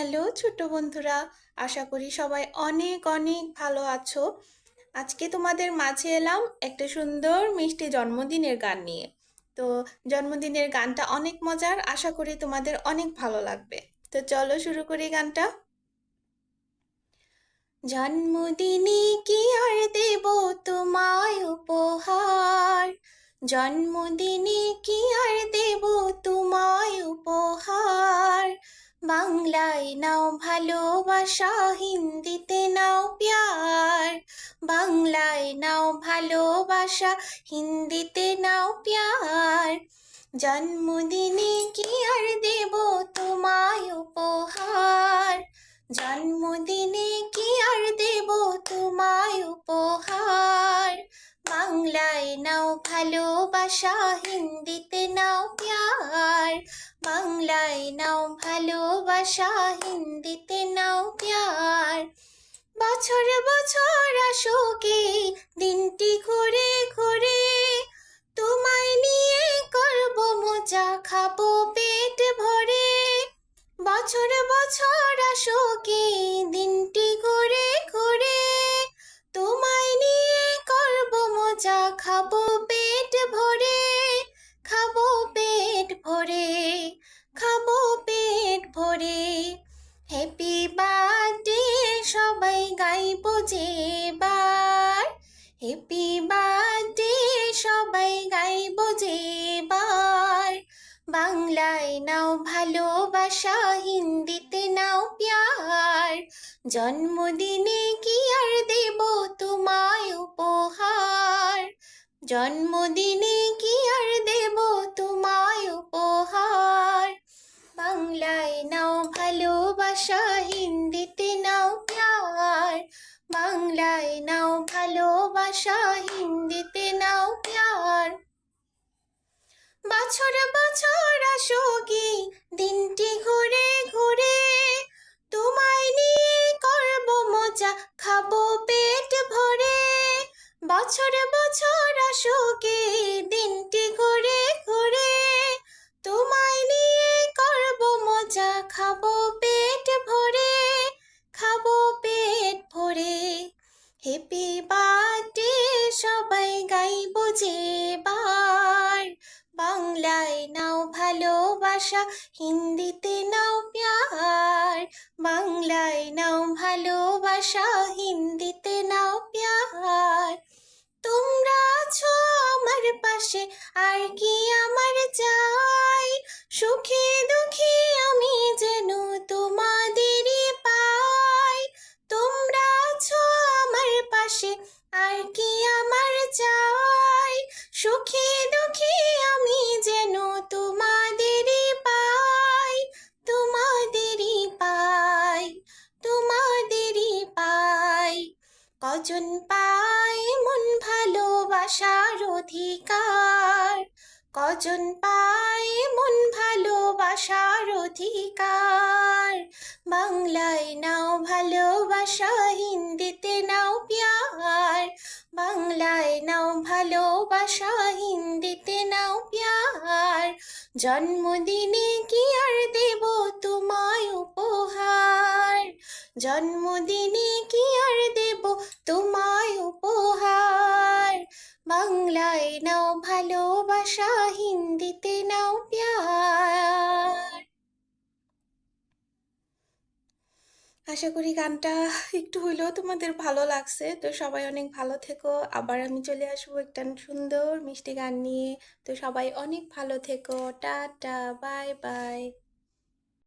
Hello ছোট বন্ধুরা, আশা করি সবাই অনেক অনেক ভালো আছো। আজকে তোমাদের মাঝে এলাম একটা সুন্দর মিষ্টি জন্মদিনের গান নিয়ে। তো জন্মদিনের গানটা অনেক মজার, আশা করি তোমাদের অনেক ভালো লাগবে। তো চলো শুরু করি গানটা। জন্মদিনে কি আর দেব তোমায় উপহার, জন্মদিনে কি আর দেব তোমায় উপহার। বাংলায় নাও ভালোবাসা, হিন্দিতে নাও প্যার। বাংলায় নাও ভালোবাসা, হিন্দিতে নাও প্যার। জন্মদিনে কি আর দেব তোমায় উপহার, জন্মদিনে কি আর দেব তোমায় উপহার। বাংলায় নাও ভালোবাসা, হিন্দিতে নাও প্যার। বাংলায় নাও ভালোবাসা, হিন্দিতে নাও প্যার। বছর বছর আসোকে দিনটি ঘুরে ঘুরে, তোমায় নিয়ে করব মজা, খাবো পেট ভরে। বছর বছর আসোকে দিনটি ঘুরে ঘুরে, তোমায় নিয়ে করব মজা, খাবো পেট ভরে। খাবো পেট ভরে, খাবো পেট ভরে। হ্যাপি বার্থডে সবাই গাইবো যে এবার, হ্যাপি বার্থডে সবাই গাইবো যে এবার। বাংলায় নাও ভালোবাসা, হিন্দিতে নাও প্যার। জন্মদিনে কি আর দেব তোমায় উপহার, জন্মদিনে কি আর দেব তোমায় উপহার। বাংলায় নাও ভালোবাসা, হিন্দিতে নাও প্যার। বাংলায় নাও ভালোবাসা, হিন্দিতে নাও প্যার। বছর বছর আসোগে দিনটি ঘুরে ঘুরে, তোমায় নিয়ে করব মজা, খাবো পেট ভরে। বছর বছর আসোগে দিনটি ঘুরে ঘুরে, তোমায় নিয়ে করব মজা, খাবো পেট ভরে। খাবো পেট ভরে। হ্যাপি বার্থডে সবাই গাইবো যে এবার। বাংলায় নাও ভালোবাসা, হিন্দিতে নাও প্যার। বাংলায় নাও ভালোবাসা, হিন্দিতে নাও প্যার। তোমরা আছো আমার পাশে, আর কি আমার চাই। সুখে দুঃখে আমি যেন তোমাদেরই পাই। তোমরা আছো আমার পাশে, আর কি আমার চাই। সুখে দুঃখে আমি যেন তোমাদেরই পাই। তোমাদেরই পাই, তোমাদেরই পাই। কজন পায় মন ভালোবাসার অধিকার, কজন পায় মন ভালোবাসার অধিকার। বাংলায় নাও ভালোবাসা, হিন্দিতে নাও প্যার। বাংলায় নাও ভালোবাসা, হিন্দিতে নাও প্যার। জন্মদিনে কি আর দেব তোমায় উপহার, জন্মদিনে কি আর দেব তোমায় উপহার। বাংলায় নাও ভালোবাসা, হিন্দিতে নাও প্যার। আশা করি গানটা একটু হইলেও তোমাদের ভালো লাগছে। তো সবাই অনেক ভালো থেকো। আবার আমি চলে আসবো একটা সুন্দর মিষ্টি গান নিয়ে। তো সবাই অনেক ভালো থেকো। Tata, bye bye.